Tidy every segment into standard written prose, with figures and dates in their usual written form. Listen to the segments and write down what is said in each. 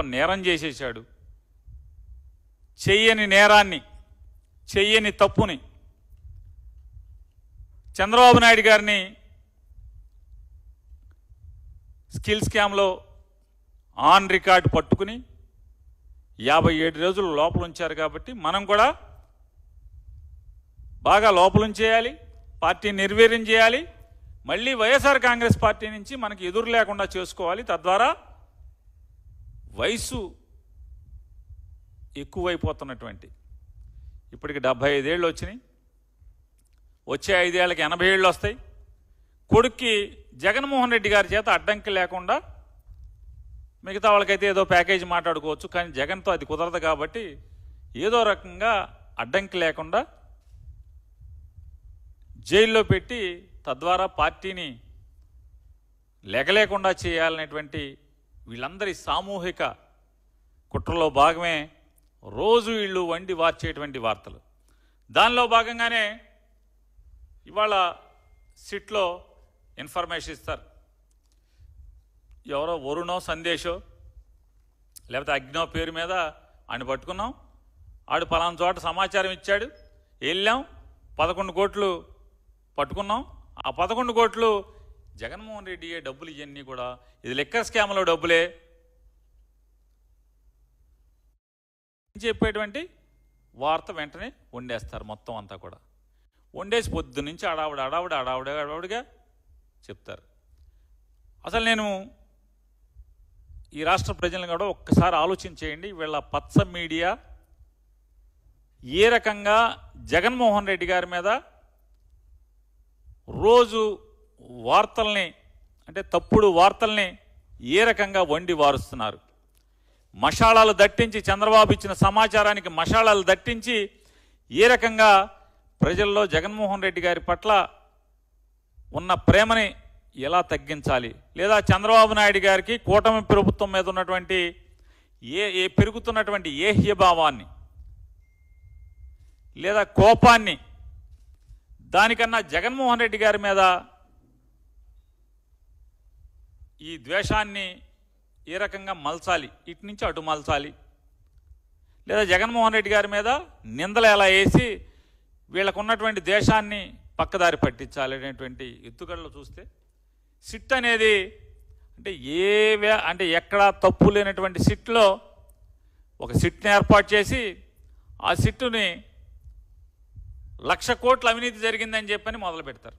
నేరం చేసేశాడు. చెయ్యని నేరాన్ని, చెయ్యని తప్పుని చంద్రబాబు నాయుడు గారిని స్కిల్ స్కామ్లో ఆన్ రికార్డ్ పట్టుకుని 57 రోజులు లోపల ఉంచారు. కాబట్టి మనం కూడా బాగా లోపలుంచేయాలి, పార్టీని నిర్వీర్యం చేయాలి, మళ్ళీ వైఎస్ఆర్ కాంగ్రెస్ పార్టీ నుంచి మనకి ఎదురు లేకుండా చేసుకోవాలి. తద్వారా వయసు ఎక్కువైపోతున్నటువంటి ఇప్పటికి 75 ఏళ్ళు వచ్చినాయి, వచ్చే 5 ఏళ్ళకి 80 ఏళ్ళు వస్తాయి. కొడుక్కి జగన్మోహన్ రెడ్డి గారి చేత అడ్డంకి లేకుండా మిగతా వాళ్ళకైతే ఏదో ప్యాకేజీ మాట్లాడుకోవచ్చు, కానీ జగన్తో అది కుదరదు. కాబట్టి ఏదో రకంగా అడ్డంకి లేకుండా జైల్లో పెట్టి తద్వారా పార్టీని లెగలేకుండా చేయాలనేటువంటి వీళ్ళందరి సామూహిక కుట్రలో భాగమే రోజు వీళ్ళు వండి వార్చేటువంటి వార్తలు. దానిలో భాగంగానే ఇవాళ సిట్లో ఇన్ఫర్మేషన్ ఇస్తారు. ఎవరో వరుణో సందేశో లేకపోతే అగ్నో పేరు మీద ఆయన పట్టుకున్నాం, ఆడు పలానా చోట సమాచారం ఇచ్చాడు, వెళ్ళాం, 11 కోట్లు పట్టుకున్నాం. ఆ 11 కోట్లు జగన్మోహన్ రెడ్డి డబ్బులు ఇవన్నీ కూడా ఇది లిక్కర్ స్కామ్లో డబ్బులే చెప్పేటువంటి వార్త వెంటనే వండేస్తారు. మొత్తం అంతా కూడా వండేసి పొద్దు నుంచి అడావుడిగా చెప్తారు. అసలు నేను ఈ రాష్ట్ర ప్రజలను కూడా ఒక్కసారి ఆలోచన చేయండి. వీళ్ళ పచ్చ మీడియా ఏ రకంగా జగన్మోహన్ రెడ్డి గారి మీద రోజు వార్తల్ని, అంటే తప్పుడు వార్తల్ని ఏ రకంగా వండి వారుస్తున్నారు. మషాళాలు దట్టించి, చంద్రబాబు ఇచ్చిన సమాచారానికి మషాళాలు దట్టించి ఏ రకంగా ప్రజల్లో జగన్మోహన్ రెడ్డి గారి పట్ల ఉన్న ప్రేమని ఎలా తగ్గించాలి, లేదా చంద్రబాబు నాయుడు గారికి కూటమి ప్రభుత్వం మీద ఉన్నటువంటి పెరుగుతున్నటువంటి ఏహ్యభావాన్ని లేదా కోపాన్ని, దానికన్నా జగన్మోహన్ రెడ్డి గారి మీద ఈ ద్వేషాన్ని ఏ రకంగా మలచాలి, ఇటు నుంచి అటు మలచాలి, లేదా జగన్మోహన్ రెడ్డి గారి మీద నిందలు ఎలా వేసి వీళ్ళకు ఉన్నటువంటి దేశాన్ని పక్కదారి పట్టించాలి అనేటువంటి ఎత్తుగడలు చూస్తే సిట్ అనేది అంటే ఎక్కడా తప్పు లేనటువంటి సిట్లో ఒక సిట్ని ఏర్పాటు చేసి ఆ సిట్టుని 1,00,000 కోట్ల అవినీతి జరిగిందని చెప్పని మొదలు పెడతారు.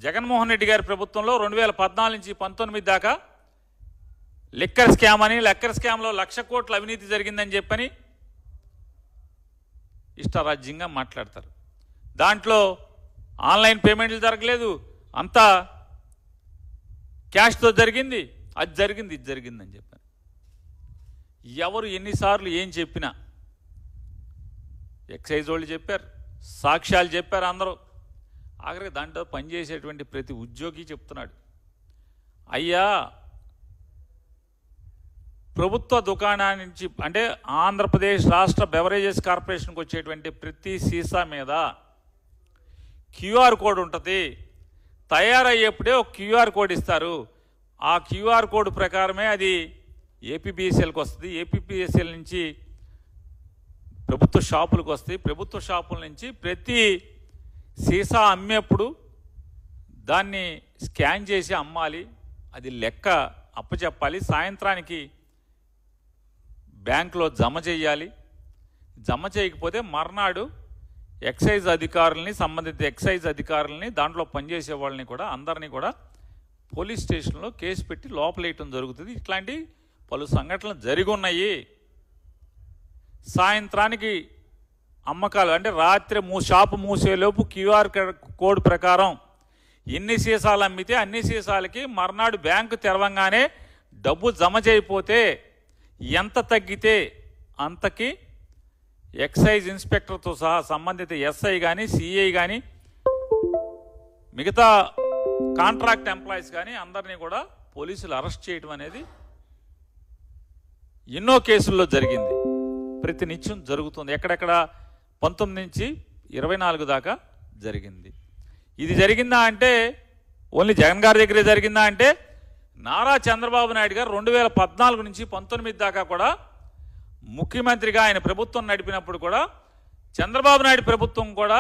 జగన్మోహన్ రెడ్డి గారి ప్రభుత్వంలో 2014 నుంచి 19 దాకా లిక్కర్ స్కామ్ అని, లిక్కర్ స్కామ్లో 1,00,000 కోట్ల అవినీతి జరిగిందని చెప్పని ఇష్టారాజ్యంగా మాట్లాడతారు. దాంట్లో ఆన్లైన్ పేమెంట్లు జరగలేదు, అంతా క్యాష్తో జరిగింది, అది జరిగింది, ఇది జరిగిందని చెప్పారు. ఎవరు ఎన్నిసార్లు ఏం చెప్పినా ఎక్సైజ్ వాళ్ళు చెప్పారు, సాక్ష్యాలు చెప్పారు, అందరూ ఆఖరికి దాంట్లో పనిచేసేటువంటి ప్రతి ఉద్యోగి చెప్తున్నాడు, అయ్యా ప్రభుత్వ దుకాణాన్ని నుంచి, అంటే ఆంధ్రప్రదేశ్ రాష్ట్ర బెవరేజెస్ కార్పొరేషన్కి వచ్చేటువంటి ప్రతి సీసా మీద క్యూఆర్ కోడ్ ఉంటుంది, తయారయ్యేప్పుడే ఒక క్యూఆర్ కోడ్ ఇస్తారు, ఆ క్యూఆర్ కోడ్ ప్రకారమే అది ఏపీబీఎస్ఎల్కి వస్తుంది, ఏపీబీఎస్ఎల్ నుంచి ప్రభుత్వ షాపులకు వస్తాయి, ప్రభుత్వ షాపుల నుంచి ప్రతి సీసా అమ్మేప్పుడు దాన్ని స్కాన్ చేసి అమ్మాలి, అది లెక్క అప్పచెప్పాలి, సాయంత్రానికి బ్యాంకులో జమ చేయాలి, జమ చేయకపోతే మర్నాడు ఎక్సైజ్ అధికారులని, సంబంధిత ఎక్సైజ్ అధికారులని, దాంట్లో పనిచేసే వాళ్ళని కూడా అందరినీ కూడా పోలీస్ స్టేషన్లో కేసు పెట్టి లోపలేయటం జరుగుతుంది. ఇట్లాంటి పలు సంఘటనలు జరిగి ఉన్నాయి. సాయంత్రానికి అమ్మకాలు, అంటే రాత్రి షాపు మూసేలోపు క్యూఆర్ కోడ్ ప్రకారం ఎన్ని సీసాలు అమ్మితే అన్ని సీసాలకి మర్నాడు బ్యాంకు తెరవంగానే డబ్బు జమ చేయకపోతే ఎంత తగ్గితే అంతకి ఎక్సైజ్ ఇన్స్పెక్టర్తో సహా సంబంధిత ఎస్ఐ కానీ, సిఐ కానీ, మిగతా కాంట్రాక్ట్ ఎంప్లాయీస్ కానీ అందరినీ కూడా పోలీసులు అరెస్ట్ చేయడం అనేది ఎన్నో కేసుల్లో జరిగింది, ప్రతినిత్యం జరుగుతుంది. ఎక్కడెక్కడ 19 నుంచి 24 దాకా జరిగింది. ఇది జరిగిందా అంటే ఓన్లీ జగన్ గారి దగ్గరే జరిగిందా అంటే నారా చంద్రబాబు నాయుడు గారు 2014 నుంచి 19 దాకా కూడా ముఖ్యమంత్రిగా ఆయన ప్రభుత్వం నడిపినప్పుడు కూడా చంద్రబాబు నాయుడు ప్రభుత్వం కూడా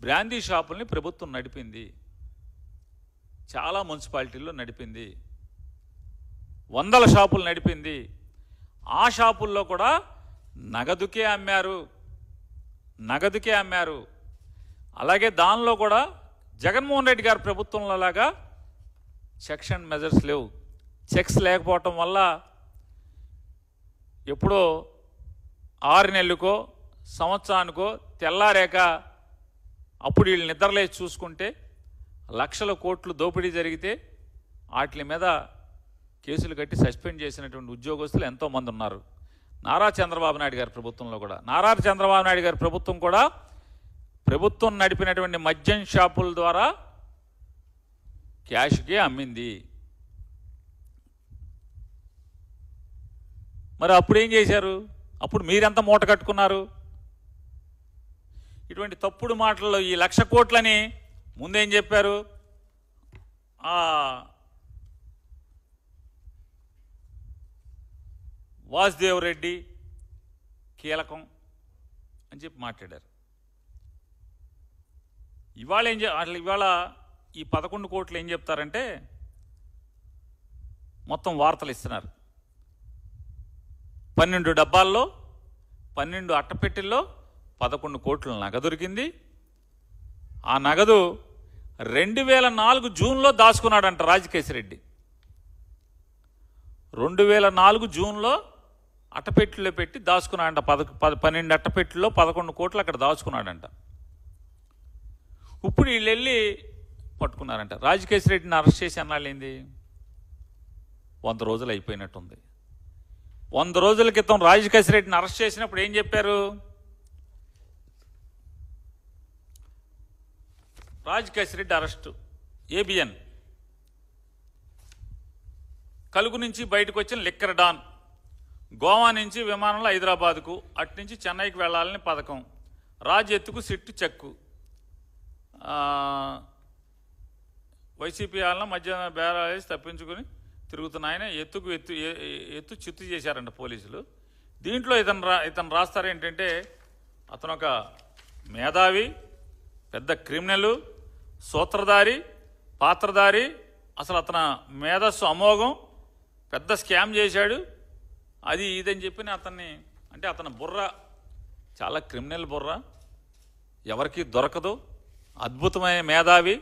బ్రాందీ షాపుల్ని ప్రభుత్వం నడిపింది. చాలా మున్సిపాలిటీల్లో నడిపింది, వందల షాపులు నడిపింది. ఆ షాపుల్లో కూడా నగదుకే అమ్మారు. అలాగే దానిలో కూడా జగన్మోహన్ రెడ్డి గారి ప్రభుత్వంలో లాగా చెక్స్ అండ్ మెజర్స్ లేవు. చెక్స్ లేకపోవటం వల్ల ఎప్పుడో 6 నెలలకో సంవత్సరానికో తెల్లారేక అప్పుడు వీళ్ళు నిద్రలేసి చూసుకుంటే లక్షల కోట్లు దోపిడీ జరిగితే వాటి మీద కేసులు కట్టి సస్పెండ్ చేసినటువంటి ఉద్యోగస్తులు ఎంతోమంది ఉన్నారు. నారా చంద్రబాబు నాయుడు గారి ప్రభుత్వంలో కూడా ప్రభుత్వం కూడా ప్రభుత్వం నడిపినటువంటి మద్యం షాపుల ద్వారా క్యాష్కే అమ్మింది. మరి అప్పుడు ఏం చేశారు? అప్పుడు మీరెంత మూట కట్టుకున్నారు? ఇటువంటి తప్పుడు మాటల్లో ఈ 1,00,000 కోట్లని ముందేం చెప్పారు? వాసుదేవ్ రెడ్డి కీలకం అని చెప్పి మాట్లాడారు. ఇవాళ ఈ 11 కోట్లు ఏం చెప్తారంటే మొత్తం వార్తలు ఇస్తున్నారు. 12 డబ్బాల్లో 12 అట్టపెట్టెల్లో 11 కోట్ల నగదు దొరికింది. ఆ నగదు 2004 జూన్లో దాచుకున్నాడంట రాజకేశిరెడ్డి. 2004 జూన్లో అట్టపెట్టెల్లో పెట్టి దాచుకున్నాడంట. 12 అట్టపెట్టెల్లో 11 కోట్లు అక్కడ దాచుకున్నాడంట. ఇప్పుడు వీళ్ళు వెళ్ళి పట్టుకున్నారంట. రాజకేశిరెడ్డిని అరెస్ట్ చేసి అన్నాళ్ళేంది 100 రోజులు అయిపోయినట్టుంది. 100 రోజుల క్రితం రాజకేశిరెడ్డిని అరెస్ట్ చేసినప్పుడు ఏం చెప్పారు? రాజకేశిరెడ్డి అరెస్టు ఏబిఎన్ కలుగు నుంచి బయటకు వచ్చిన లిక్కర్ డాన్, గోవా నుంచి విమానంలో హైదరాబాద్కు, అటు నుంచి చెన్నైకి వెళ్ళాలని పథకం, రాజ్ ఎత్తుకు సిట్టు చెక్కు, వైసీపీ వాళ్ళ మధ్య బేరాలేసి తప్పించుకుని తిరుగుతున్న ఆయన ఎత్తు చిత్తు చేశారంట పోలీసులు. దీంట్లో ఇతను రాస్తారేంటంటే అతను ఒక మేధావి, పెద్ద క్రిమినల్, సూత్రధారి, పాత్రధారి, అసలు అతను మేధస్సు అమోఘం, పెద్ద స్కామ్ చేశాడు, అది ఇదని చెప్పి అతన్ని, అంటే అతని బుర్ర చాలా క్రిమినల్ బుర్ర, ఎవరికి దొరకదు, అద్భుతమైన మేధావి,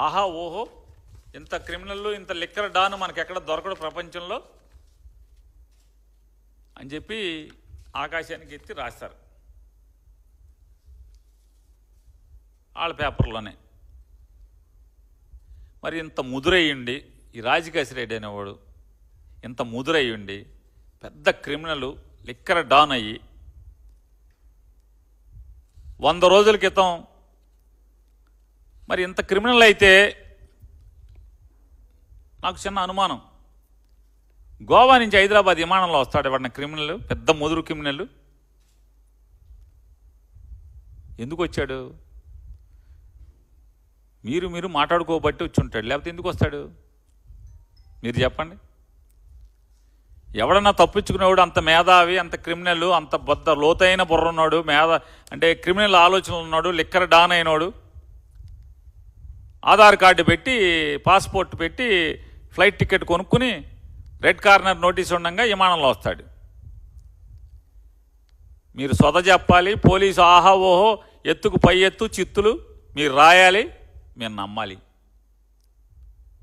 ఆహా ఓహో, ఇంత క్రిమినల్ ఇంత లిక్కర్ డాన్ మనకెక్కడ దొరకడు ప్రపంచంలో అని చెప్పి ఆకాశానికి ఎత్తి రాస్తారు వాళ్ళ పేపర్లోనే. మరి ఇంత ముదురయ్యుండి ఈ రాజకేశిరెడ్డి అనేవాడు ఇంత ముదురయ్యుండి పెద్ద క్రిమినల్ లిక్కర్ డాన్ అయ్యి 100 రోజుల క్రితం మరి ఇంత క్రిమినల్ అయితే నాకు చిన్న అనుమానం, గోవా నుంచి హైదరాబాద్ విమానంలో వస్తాడు ఎవడన్నా క్రిమినల్, పెద్ద ముదురు క్రిమినల్ ఎందుకు వచ్చాడు? మీరు మాట్లాడుకోబట్టి వచ్చి ఉంటాడు, లేకపోతే ఎందుకు వస్తాడు మీరు చెప్పండి. ఎవడన్నా తప్పించుకునేవాడు అంత మేధావి, అంత క్రిమినల్, అంత బద్ద లోతైన బుర్ర ఉన్నాడు, అంటే క్రిమినల్ ఆలోచనలు ఉన్నాడు, లిక్కర్ డాన్ అయినోడు, ఆధార్ కార్డు పెట్టి పాస్పోర్ట్ పెట్టి ఫ్లైట్ టికెట్ కొనుక్కుని రెడ్ కార్నర్ నోటీస్ ఉండగా విమానంలో వస్తాడు. మీరు సొద చెప్పాలి, పోలీసు ఆహా ఓహో ఎత్తుకు పై ఎత్తు చిత్తులు మీరు రాయాలి, మీరు నమ్మాలి.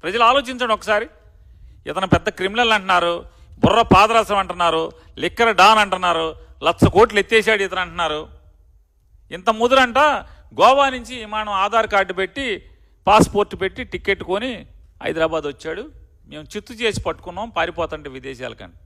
ప్రజలు ఆలోచించండి ఒకసారి. ఇతను పెద్ద క్రిమినల్ అంటున్నారు, బుర్ర పాదరసం అంటున్నారు, లిక్కర్ డాన్ అంటున్నారు, 1,00,000 కోట్లు ఎత్తేసాడు ఇతను అంటున్నారు. ఇంత ముదురంట గోవా నుంచి విమానం ఆధార్ కార్డు పెట్టి పాస్పోర్ట్ పెట్టి టికెట్ కొని హైదరాబాద్ వచ్చాడు, మేము చిత్తు చేసి పట్టుకున్నాం పారిపోతుంటే విదేశాలకంటే.